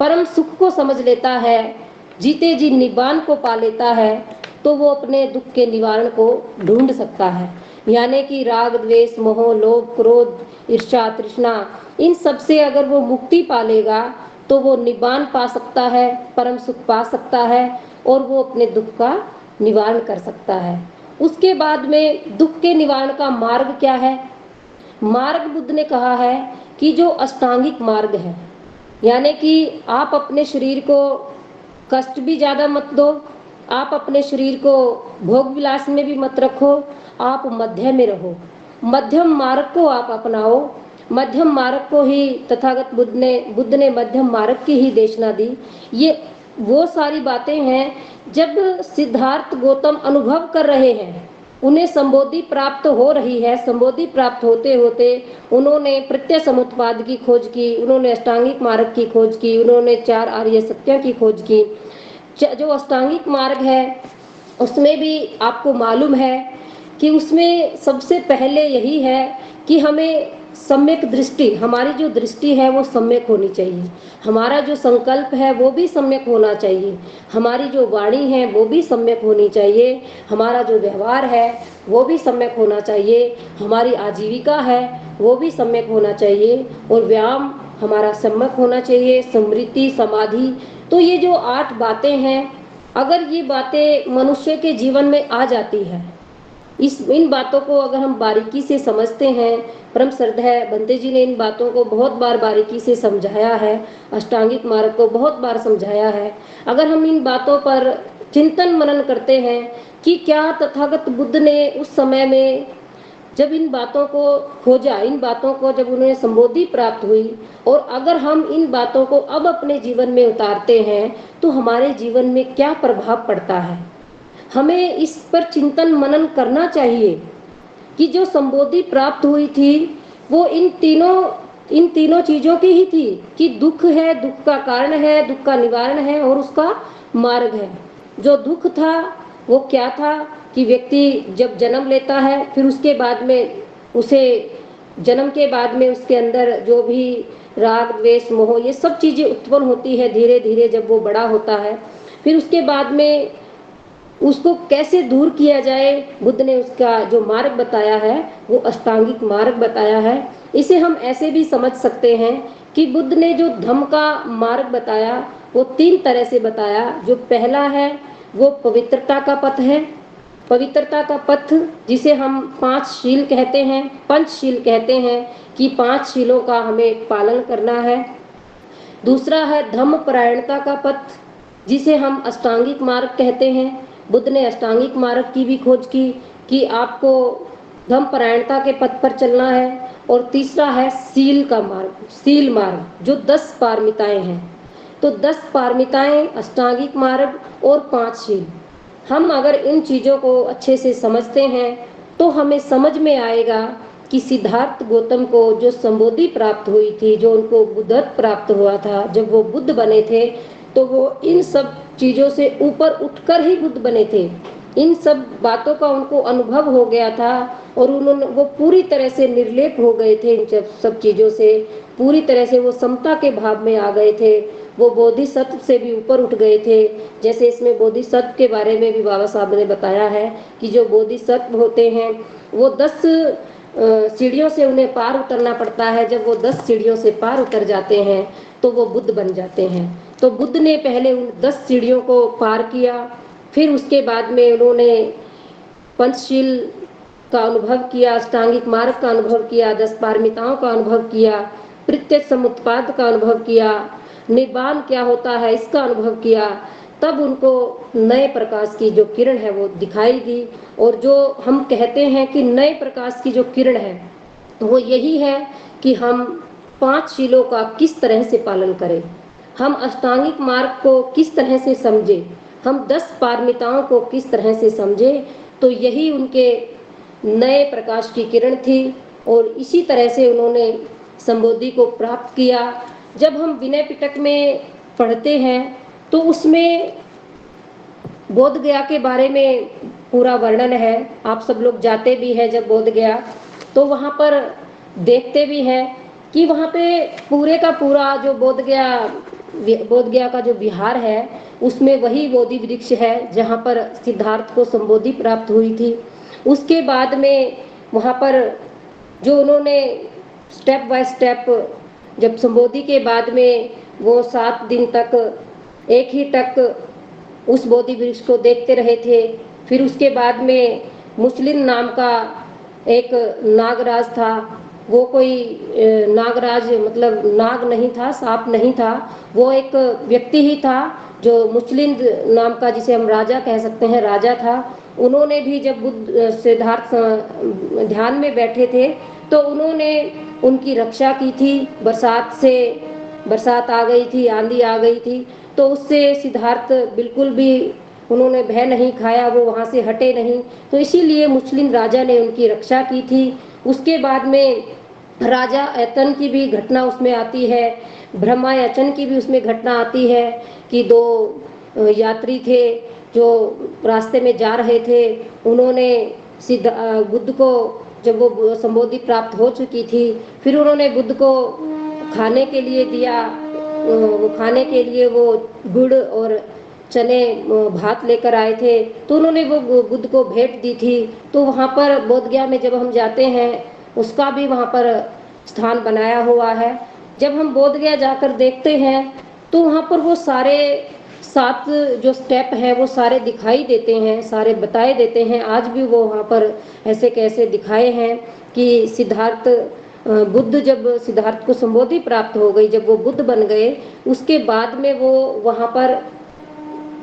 परम सुख को समझ लेता है, जीते जी निब्बान को पा लेता है, तो वो अपने दुख के निवारण को ढूंढ सकता है। यानी कि राग, द्वेष, मोह, लोभ, क्रोध, ईर्ष्या, तृष्णा, इन सब से अगर वो मुक्ति पा लेगा तो वो निब्बान पा सकता है, परम सुख पा सकता है और वो अपने दुख का निवारण कर सकता है। उसके बाद में दुख के निवारण का मार्ग क्या है। मार्ग बुद्ध ने कहा है कि जो अष्टांगिक मार्ग है, यानी कि आप अपने शरीर को कष्ट भी ज्यादा मत दो, आप अपने शरीर को भोग विलास में भी मत रखो, आप मध्य में रहो, मध्यम मार्ग को आप अपनाओ। मध्यम मार्ग को ही तथागत बुद्ध ने मध्यम मार्ग की ही देशना दी। ये वो सारी बातें हैं जब सिद्धार्थ गौतम अनुभव कर रहे हैं उन्हें संबोधि प्राप्त हो रही है। संबोधि प्राप्त होते होते उन्होंने प्रत्यय समुत्पाद की खोज की, उन्होंने अष्टांगिक मार्ग की खोज की, उन्होंने 4 आर्य सत्य की खोज की। जो अष्टांगिक मार्ग है उसमें भी आपको मालूम है कि उसमें सबसे पहले यही है कि हमें सम्यक दृष्टि, हमारी जो दृष्टि है वो सम्यक होनी चाहिए, हमारा जो संकल्प है वो भी सम्यक होना चाहिए, हमारी जो वाणी है वो भी सम्यक होनी चाहिए, हमारा जो व्यवहार है वो भी सम्यक होना चाहिए, हमारी आजीविका है वो भी सम्यक होना चाहिए, और व्यायाम हमारा सम्यक होना चाहिए, स्मृति, समाधि। तो ये जो 8 बातें हैं, अगर ये बातें मनुष्य के जीवन में आ जाती है, इन बातों को अगर हम बारीकी से समझते हैं, परम श्रद्धेय बंते जी ने इन बातों को बहुत बार बारीकी से समझाया है, अष्टांगिक मार्ग को बहुत बार समझाया है। अगर हम इन बातों पर चिंतन मनन करते हैं कि क्या तथागत बुद्ध ने उस समय में जब इन बातों को खोजा, इन बातों को जब उन्हें संबोधि प्राप्त हुई, और अगर हम इन बातों को अब अपने जीवन में उतारते हैं तो हमारे जीवन में क्या प्रभाव पड़ता है, हमें इस पर चिंतन मनन करना चाहिए कि जो संबोधि प्राप्त हुई थी वो इन तीनों चीजों की ही थी कि दुख है, दुख का कारण है, दुख का निवारण है, और उसका मार्ग है। जो दुख था वो क्या था कि व्यक्ति जब जन्म लेता है, फिर उसके बाद में उसे जन्म के बाद में उसके अंदर जो भी राग द्वेष मोह ये सब चीजें उत्पन्न होती है धीरे धीरे जब वो बड़ा होता है। फिर उसके बाद में उसको कैसे दूर किया जाए, बुद्ध ने उसका जो मार्ग बताया है वो अष्टांगिक मार्ग बताया है। इसे हम ऐसे भी समझ सकते हैं कि बुद्ध ने जो धम्म का मार्ग बताया वो 3 तरह से बताया। जो पहला है वो पवित्रता का पथ है, पवित्रता का पथ जिसे हम 5 शील कहते हैं, पंचशील कहते हैं कि 5 शीलों का हमें पालन करना है। दूसरा है धम्म परायणता का पथ जिसे हम अष्टांगिक मार्ग कहते हैं। बुद्ध ने अष्टांगिक मार्ग की भी खोज की कि आपको धम्म परायणता के पथ पर चलना है। और तीसरा है सील का मार्ग, सील मार्ग जो 10 पारमिताएं हैं। तो 10 पारमिताएं, अष्टांगिक मार्ग और 5 शील, हम अगर इन चीजों को अच्छे से समझते हैं तो हमें समझ में आएगा कि सिद्धार्थ गौतम को जो संबोधि प्राप्त हुई थी, जो उनको बुद्धत्व प्राप्त हुआ था, जब वो बुद्ध बने थे तो वो इन सब चीजों से ऊपर उठकर ही बुद्ध बने थे। इन सब बातों का उनको अनुभव हो गया था और उन्होंने वो पूरी तरह से निर्लेप हो गए थे इन सब चीजों से, पूरी तरह से वो समता के भाव में आ गए थे, वो बोधिसत्व से भी ऊपर उठ गए थे। जैसे इसमें बोधिसत्व के बारे में भी बाबा साहब ने बताया है कि जो बोधिसत्व होते हैं वो 10 सीढ़ियों से उन्हें पार उतरना पड़ता है। जब वो 10 सीढ़ियों से पार उतर जाते हैं तो वो बुद्ध बन जाते हैं। तो बुद्ध ने पहले उन 10 सीढ़ियों को पार किया, फिर उसके बाद में उन्होंने पंचशील का अनुभव किया, अष्टांगिक मार्ग का अनुभव किया, 10 पारमिताओं का अनुभव किया, प्रत्यक्ष समुत्पाद का अनुभव किया, निर्वाण क्या होता है इसका अनुभव किया। तब उनको नए प्रकाश की जो किरण है वो दिखाई दी। और जो हम कहते हैं कि नए प्रकाश की जो किरण है वो यही है कि हम 5 शीलों का किस तरह से पालन करें, हम अष्टांगिक मार्ग को किस तरह से समझे, हम 10 पारमिताओं को किस तरह से समझे। तो यही उनके नए प्रकाश की किरण थी और इसी तरह से उन्होंने संबोधि को प्राप्त किया। जब हम विनय पिटक में पढ़ते हैं तो उसमें बोध गया के बारे में पूरा वर्णन है। आप सब लोग जाते भी हैं जब बोध गया तो वहाँ पर देखते भी हैं कि वहाँ पे पूरे का पूरा जो बोध गया का जो विहार है उसमें वही बोधि वृक्ष है जहाँ पर सिद्धार्थ को संबोधि प्राप्त हुई थी। उसके बाद में वहाँ पर जो उन्होंने स्टेप बाय स्टेप जब संबोधि के बाद में वो 7 दिन तक एक ही टक उस बोधि वृक्ष को देखते रहे थे। फिर उसके बाद में मुस्लिम नाम का एक नागराज था, वो कोई नागराज मतलब नाग नहीं था, सांप नहीं था, वो एक व्यक्ति ही था जो मुस्लिम नाम का, जिसे हम राजा कह सकते हैं, राजा था। उन्होंने भी जब बुद्ध सिद्धार्थ ध्यान में बैठे थे तो उन्होंने उनकी रक्षा की थी। बरसात आ गई थी, आंधी आ गई थी, तो उससे सिद्धार्थ बिल्कुल भी उन्होंने भय नहीं खाया, वो वहाँ से हटे नहीं। तो इसीलिए मुस्लिम राजा ने उनकी रक्षा की थी। उसके बाद में राजा ऐतन की भी घटना उसमें आती है, ब्रह्मायचन की भी उसमें घटना आती है कि दो यात्री थे जो रास्ते में जा रहे थे, उन्होंने बुद्ध को, जब वो संबोधि प्राप्त हो चुकी थी, फिर उन्होंने बुद्ध को खाने के लिए दिया। वो खाने के लिए वो गुड़ और चने भात लेकर आए थे, तो उन्होंने वो बुद्ध को भेंट दी थी। तो वहाँ पर बोधगया में जब हम जाते हैं, उसका भी वहाँ पर स्थान बनाया हुआ है। जब हम बोधगया जाकर देखते हैं तो वहाँ पर वो सारे 7 जो स्टेप हैं वो सारे दिखाई देते हैं, सारे बताए देते हैं। आज भी वो वहाँ पर ऐसे कैसे दिखाए हैं कि सिद्धार्थ बुद्ध, जब सिद्धार्थ को संबोधि प्राप्त हो गई, जब वो बुद्ध बन गए, उसके बाद में वो वहाँ पर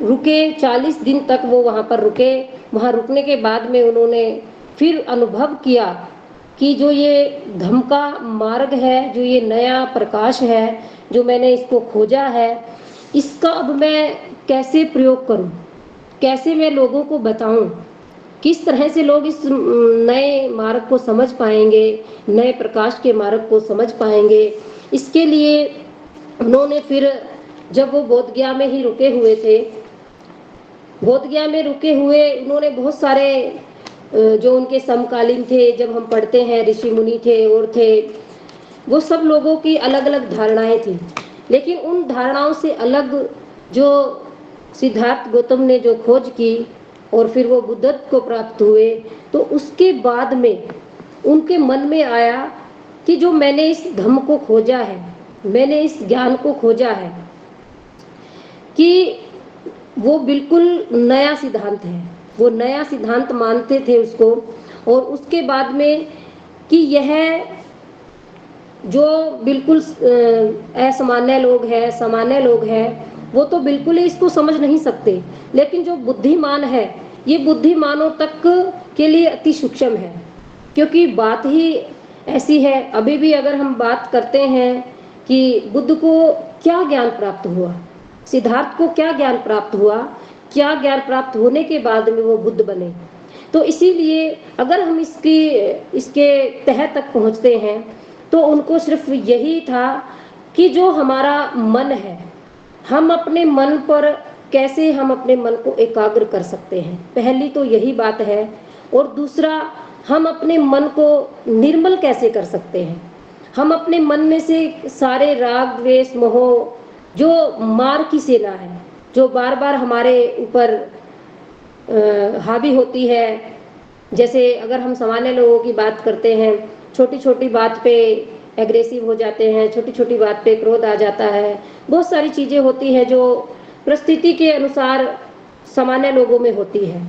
रुके, 40 दिन तक वो वहाँ पर रुके। वहाँ रुकने के बाद में उन्होंने फिर अनुभव किया कि जो ये धम्म का मार्ग है, जो ये नया प्रकाश है, जो मैंने इसको खोजा है, इसका अब मैं कैसे प्रयोग करूं, कैसे मैं लोगों को बताऊं, किस तरह से लोग इस नए मार्ग को समझ पाएंगे, नए प्रकाश के मार्ग को समझ पाएंगे। इसके लिए उन्होंने फिर, जब वो बोधगया में ही रुके हुए थे, बोधगया में रुके हुए उन्होंने बहुत सारे जो उनके समकालीन थे, जब हम पढ़ते हैं ऋषि मुनि थे और थे, वो सब लोगों की अलग अलग धारणाएं थी। लेकिन उन धारणाओं से अलग जो सिद्धार्थ गौतम ने जो खोज की और फिर वो बुद्धत्व को प्राप्त हुए, तो उसके बाद में उनके मन में आया कि जो मैंने इस धम्म को खोजा है, मैंने इस ज्ञान को खोजा है, कि वो बिल्कुल नया सिद्धांत है, वो नया सिद्धांत मानते थे उसको। और उसके बाद में कि यह जो बिल्कुल असामान्य लोग हैं, सामान्य लोग हैं, वो तो बिल्कुल ही इसको समझ नहीं सकते, लेकिन जो बुद्धिमान है, ये बुद्धिमानों तक के लिए अति सूक्ष्म है। क्योंकि बात ही ऐसी है, अभी भी अगर हम बात करते हैं कि बुद्ध को क्या ज्ञान प्राप्त हुआ, सिद्धार्थ को क्या ज्ञान प्राप्त हुआ, क्या ज्ञान प्राप्त होने के बाद में वो बुद्ध बने, तो इसीलिए अगर हम इसके तह तक पहुंचते हैं तो उनको सिर्फ यही था कि जो हमारा मन है, हम अपने मन पर कैसे हम अपने मन को एकाग्र कर सकते हैं, पहली तो यही बात है। और दूसरा, हम अपने मन को निर्मल कैसे कर सकते हैं, हम अपने मन में से सारे राग द्वेष मोह, जो मार की सेना है, जो बार बार हमारे ऊपर हावी होती है। जैसे अगर हम सामान्य लोगों की बात करते हैं, छोटी छोटी बात पे एग्रेसिव हो जाते हैं, छोटी छोटी बात पे क्रोध आ जाता है, बहुत सारी चीज़ें होती हैं जो परिस्थिति के अनुसार सामान्य लोगों में होती है।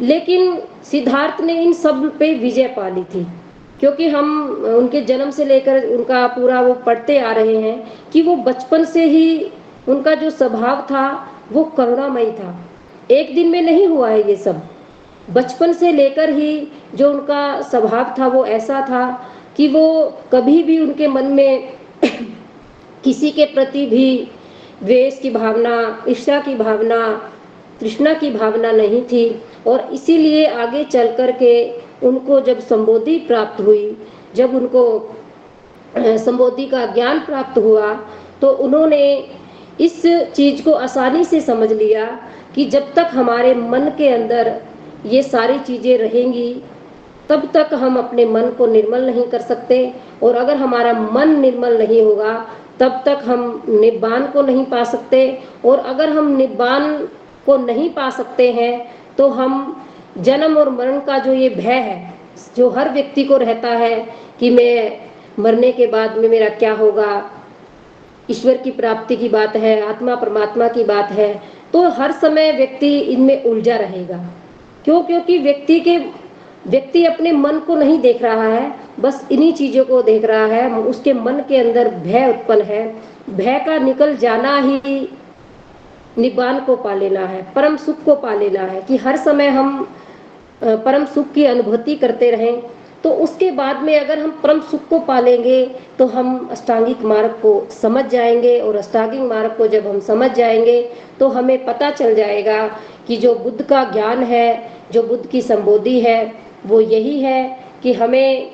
लेकिन सिद्धार्थ ने इन सब पे विजय पा ली थी, क्योंकि हम उनके जन्म से लेकर उनका पूरा वो पढ़ते आ रहे हैं कि वो बचपन से ही उनका जो स्वभाव था वो करुणामयी था। एक दिन में नहीं हुआ है ये सब, बचपन से लेकर ही जो उनका स्वभाव था वो ऐसा था कि वो कभी भी उनके मन में किसी के प्रति भी द्वेष की भावना, ईर्ष्या की भावना, तृष्णा की भावना नहीं थी। और इसीलिए आगे चल कर के उनको जब संबोधि प्राप्त हुई, जब उनको संबोधि का ज्ञान प्राप्त हुआ, तो उन्होंने इस चीज को आसानी से समझ लिया कि जब तक हमारे मन के अंदर ये सारी चीजें रहेंगी, तब तक हम अपने मन को निर्मल नहीं कर सकते। और अगर हमारा मन निर्मल नहीं होगा, तब तक हम निब्बान को नहीं पा सकते। और अगर हम निब्बान को नहीं पा सकते हैं, तो हम जन्म और मरण का जो ये भय है, जो हर व्यक्ति को रहता है कि मैं मरने के बाद में मेरा क्या होगा, ईश्वर की प्राप्ति की बात है, आत्मा परमात्मा की बात है, तो हर समय व्यक्ति इनमें उलझा रहेगा। क्यों? क्योंकि व्यक्ति अपने मन को नहीं देख रहा है, बस इन्हीं चीजों को देख रहा है। उसके मन के अंदर भय उत्पन्न है, भय का निकल जाना ही निब्बान को पा लेना है, परम सुख को पा लेना है, कि हर समय हम परम सुख की अनुभूति करते रहें। तो उसके बाद में अगर हम परम सुख को पालेंगे तो हम अष्टांगिक मार्ग को समझ जाएंगे। और अष्टांगिक मार्ग को जब हम समझ जाएंगे तो हमें पता चल जाएगा कि जो बुद्ध का ज्ञान है, जो बुद्ध की संबोधि है, वो यही है कि हमें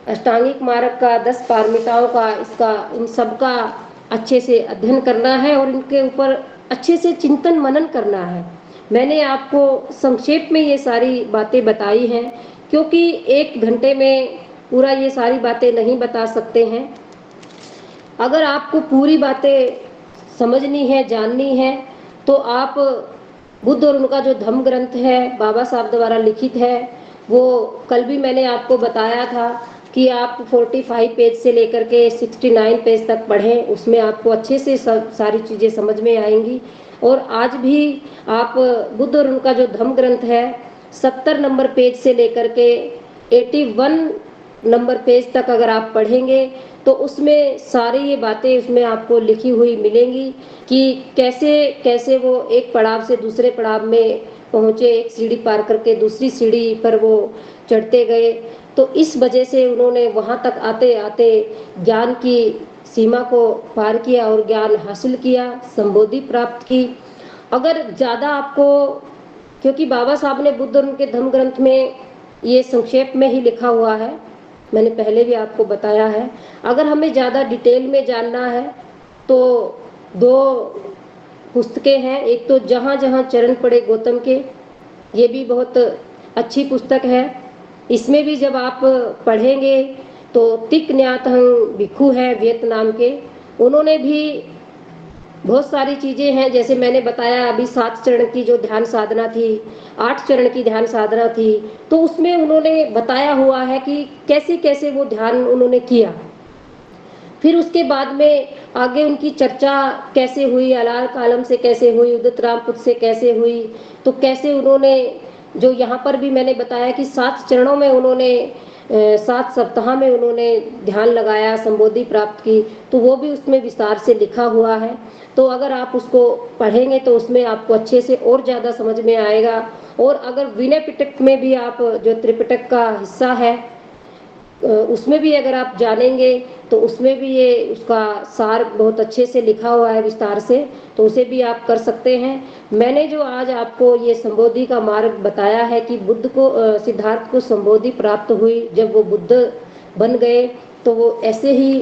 अष्टांगिक मार्ग का 10 पारमिताओं का, इसका इन सब का अच्छे से अध्ययन करना है और इनके ऊपर अच्छे से चिंतन मनन करना है। मैंने आपको संक्षेप में ये सारी बातें बताई हैं, क्योंकि 1 घंटे में पूरा ये सारी बातें नहीं बता सकते हैं। अगर आपको पूरी बातें समझनी है, जाननी है, तो आप बुद्ध और उनका जो धम्म ग्रंथ है, बाबा साहब द्वारा लिखित है, वो कल भी मैंने आपको बताया था कि आप 45 पेज से लेकर के 69 पेज तक पढ़ें, उसमें आपको अच्छे से सारी चीज़ें समझ में आएंगी। और आज भी आप बुद्ध और उनका जो धम्म ग्रंथ है, 70 नंबर पेज से लेकर के 81 नंबर पेज तक अगर आप पढ़ेंगे, तो उसमें सारी ये बातें उसमें आपको लिखी हुई मिलेंगी कि कैसे कैसे वो एक पड़ाव से दूसरे पड़ाव में पहुँचे, एक सीढ़ी पार करके दूसरी सीढ़ी पर वो चढ़ते गए। तो इस वजह से उन्होंने वहाँ तक आते आते ज्ञान की सीमा को पार किया और ज्ञान हासिल किया, संबोधि प्राप्त की। अगर ज़्यादा आपको, क्योंकि बाबा साहब ने बुद्ध और उनके धम्म ग्रंथ में ये संक्षेप में ही लिखा हुआ है, मैंने पहले भी आपको बताया है। अगर हमें ज़्यादा डिटेल में जानना है तो 2 पुस्तकें हैं। एक तो जहाँ जहाँ चरण पड़े गौतम के, ये भी बहुत अच्छी पुस्तक है। इसमें भी जब आप पढ़ेंगे तो तिक न्यात हंग भिक्खू है वियतनाम के, उन्होंने भी बहुत सारी चीज़ें हैं। जैसे मैंने बताया अभी 7 चरण की जो ध्यान साधना थी, 8 चरण की ध्यान साधना थी, तो उसमें उन्होंने बताया हुआ है कि कैसे कैसे वो ध्यान उन्होंने किया। फिर उसके बाद में आगे उनकी चर्चा कैसे हुई, अलाल कालम से कैसे हुई, उदित रामपुत से कैसे हुई, तो कैसे उन्होंने, जो यहाँ पर भी मैंने बताया कि 7 चरणों में उन्होंने 7 सप्ताह में उन्होंने ध्यान लगाया, संबोधि प्राप्त की, तो वो भी उसमें विस्तार से लिखा हुआ है। तो अगर आप उसको पढ़ेंगे तो उसमें आपको अच्छे से और ज़्यादा समझ में आएगा। और अगर विनय पिटक में भी आप, जो त्रिपिटक का हिस्सा है, उसमें भी अगर आप जानेंगे तो उसमें भी ये उसका सार बहुत अच्छे से लिखा हुआ है विस्तार से, तो उसे भी आप कर सकते हैं। मैंने जो आज आपको ये संबोधि का मार्ग बताया है कि बुद्ध को, सिद्धार्थ को संबोधि प्राप्त हुई जब वो बुद्ध बन गए, तो वो ऐसे ही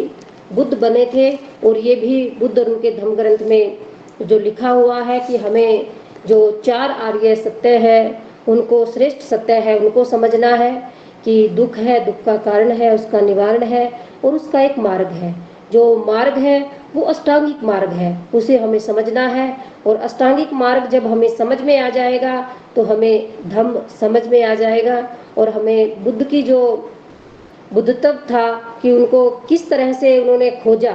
बुद्ध बने थे। और ये भी बुद्ध और उनके धम्म ग्रंथ में जो लिखा हुआ है कि हमें जो 4 आर्य सत्य है, उनको श्रेष्ठ सत्य है, उनको समझना है कि दुख है, दुख का कारण है, उसका निवारण है और उसका एक मार्ग है। जो मार्ग है वो अष्टांगिक मार्ग है, उसे हमें समझना है। और अष्टांगिक मार्ग जब हमें समझ में आ जाएगा तो हमें धम्म समझ में आ जाएगा। और हमें बुद्ध की जो बुद्धत्व था कि उनको किस तरह से उन्होंने खोजा,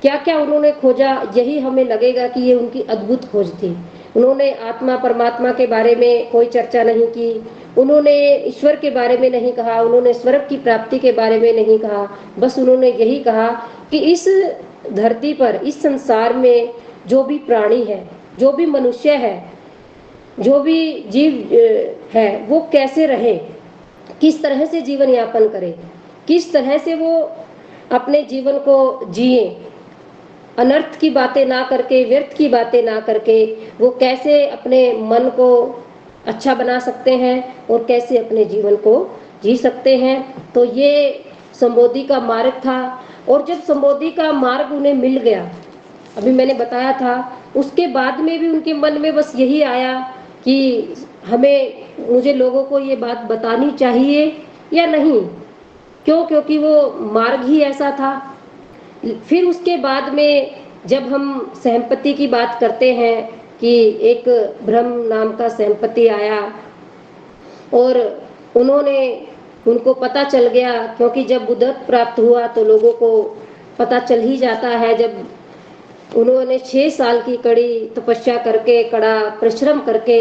क्या क्या उन्होंने खोजा, यही हमें लगेगा कि ये उनकी अद्भुत खोज थी। उन्होंने आत्मा परमात्मा के बारे में कोई चर्चा नहीं की, उन्होंने ईश्वर के बारे में नहीं कहा, उन्होंने स्वर्ग की प्राप्ति के बारे में नहीं कहा। बस उन्होंने यही कहा कि इस धरती पर, इस संसार में जो भी प्राणी है, जो भी मनुष्य है, जो भी जीव है, वो कैसे रहे, किस तरह से जीवन यापन करे, किस तरह से वो अपने जीवन को जिए, अनर्थ की बातें ना करके, व्यर्थ की बातें ना करके वो कैसे अपने मन को अच्छा बना सकते हैं और कैसे अपने जीवन को जी सकते हैं। तो ये संबोधि का मार्ग था। और जब संबोधि का मार्ग उन्हें मिल गया, अभी मैंने बताया था, उसके बाद में भी उनके मन में बस यही आया कि मुझे लोगों को ये बात बतानी चाहिए या नहीं। क्यों? क्योंकि वो मार्ग ही ऐसा था। फिर उसके बाद में जब हम सहमपति की बात करते हैं कि एक ब्रह्म नाम का सहमपति आया और उनको पता चल गया, क्योंकि जब बुद्धत्व प्राप्त हुआ तो लोगों को पता चल ही जाता है। जब उन्होंने 6 साल की कड़ी तपस्या करके, कड़ा परिश्रम करके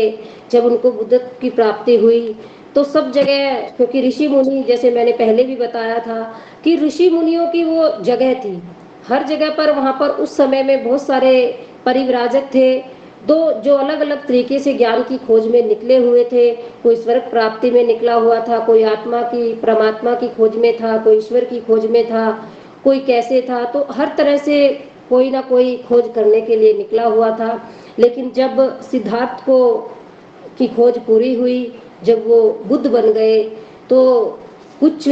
जब उनको बुद्धत्व की प्राप्ति हुई, तो सब जगह, क्योंकि ऋषि मुनि, जैसे मैंने पहले भी बताया था कि ऋषि मुनियों की वो जगह थी, हर जगह पर वहाँ पर उस समय में बहुत सारे परिव्राजक थे, जो अलग अलग तरीके से ज्ञान की खोज में निकले हुए थे। कोई स्वर्ग प्राप्ति में निकला हुआ था, कोई आत्मा की, परमात्मा की खोज में था, कोई ईश्वर की खोज में था, कोई कैसे था। तो हर तरह से कोई ना कोई खोज करने के लिए निकला हुआ था। लेकिन जब सिद्धार्थ को की खोज पूरी हुई, जब वो बुद्ध बन गए, तो कुछ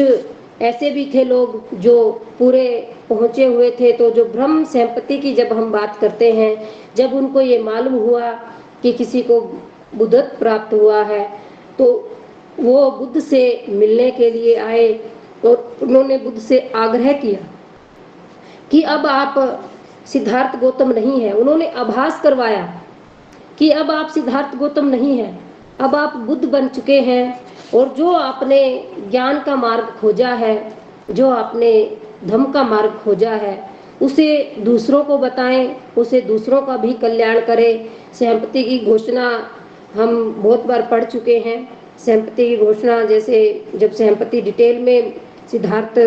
ऐसे भी थे लोग जो पूरे पहुँचे हुए थे, तो जो ब्रह्म संपत्ति की जब हम बात करते हैं, जब उनको ये मालूम हुआ कि किसी को बुद्धत्व प्राप्त हुआ है, तो वो बुद्ध से मिलने के लिए आए और उन्होंने बुद्ध से आग्रह किया कि अब आप सिद्धार्थ गौतम नहीं है। उन्होंने आभास करवाया कि अब आप सिद्धार्थ गौतम नहीं है, अब आप बुद्ध बन चुके हैं, और जो आपने ज्ञान का मार्ग खोजा है, जो आपने धम्म का मार्ग खोजा है, उसे दूसरों को बताएं, उसे दूसरों का भी कल्याण करें। संपत्ति की घोषणा हम बहुत बार पढ़ चुके हैं। संपत्ति की घोषणा, जैसे जब संपत्ति डिटेल में सिद्धार्थ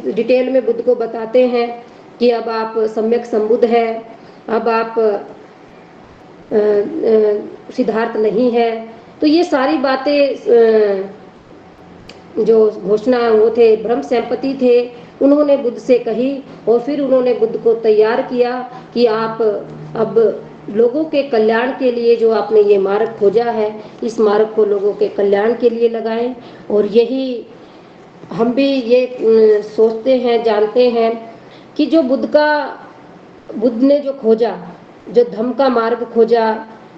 डिटेल में बुद्ध को बताते हैं कि अब आप सम्यक संबुद्ध है, अब आप सिद्धार्थ नहीं है, तो ये सारी बातें जो घोषणा वो थे ब्रह्म संपत्ति थे, उन्होंने बुद्ध से कही, और फिर उन्होंने बुद्ध को तैयार किया कि आप अब लोगों के कल्याण के लिए जो आपने ये मार्ग खोजा है, इस मार्ग को लोगों के कल्याण के लिए लगाएं। और यही हम भी ये सोचते हैं, जानते हैं कि जो बुद्ध ने जो खोजा, जो धम्म का मार्ग खोजा,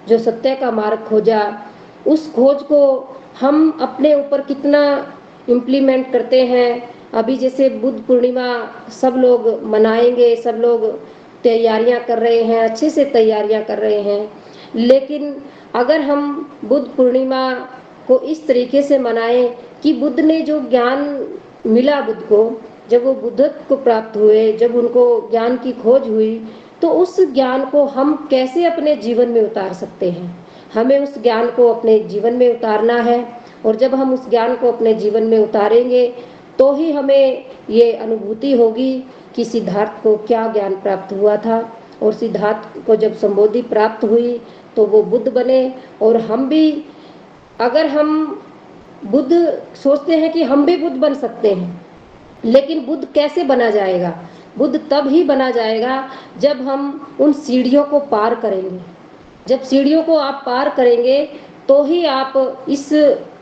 जो सत्य का मार्ग खोजा, उस खोज को हम अपने ऊपर कितना इम्प्लीमेंट करते हैं। अभी जैसे बुद्ध पूर्णिमा सब लोग मनाएंगे, सब लोग तैयारियां कर रहे हैं, अच्छे से तैयारियां कर रहे हैं, लेकिन अगर हम बुद्ध पूर्णिमा को इस तरीके से मनाएं कि बुद्ध ने जो ज्ञान मिला बुद्ध को, जब वो बुद्धत्व को प्राप्त हुए, जब उनको ज्ञान की खोज हुई, तो उस ज्ञान को हम कैसे अपने जीवन में उतार सकते हैं। हमें उस ज्ञान को अपने जीवन में उतारना है, और जब हम उस ज्ञान को अपने जीवन में उतारेंगे तो ही हमें ये अनुभूति होगी कि सिद्धार्थ को क्या ज्ञान प्राप्त हुआ था, और सिद्धार्थ को जब संबोधि प्राप्त हुई तो वो बुद्ध बने। और हम भी, अगर हम बुद्ध सोचते हैं कि हम भी बुद्ध बन सकते हैं, लेकिन बुद्ध कैसे बना जाएगा? बुद्ध तब ही बना जाएगा जब हम उन सीढ़ियों को पार करेंगे। जब सीढ़ियों को आप पार करेंगे तो ही आप इस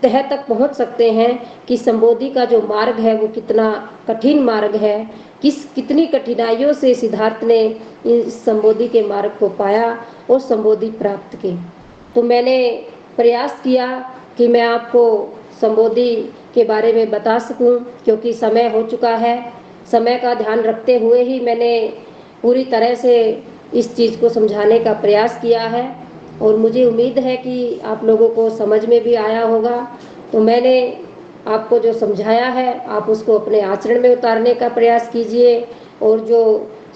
तह तक पहुंच सकते हैं कि संबोधि का जो मार्ग है वो कितना कठिन मार्ग है, कितनी कठिनाइयों से सिद्धार्थ ने इस संबोधि के मार्ग को पाया और संबोधि प्राप्त की। तो मैंने प्रयास किया कि मैं आपको संबोधि के बारे में बता सकूं, क्योंकि समय हो चुका है। समय का ध्यान रखते हुए ही मैंने पूरी तरह से इस चीज़ को समझाने का प्रयास किया है, और मुझे उम्मीद है कि आप लोगों को समझ में भी आया होगा। तो मैंने आपको जो समझाया है, आप उसको अपने आचरण में उतारने का प्रयास कीजिए, और जो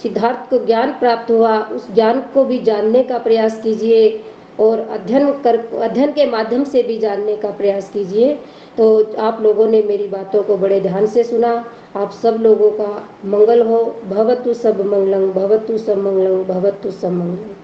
सिद्धार्थ को ज्ञान प्राप्त हुआ उस ज्ञान को भी जानने का प्रयास कीजिए, और अध्ययन के माध्यम से भी जानने का प्रयास कीजिए। तो आप लोगों ने मेरी बातों को बड़े ध्यान से सुना। आप सब लोगों का मंगल हो। भवतु सब मंगलम, भवतु सब मंगलम, भवतु सब मंगलम।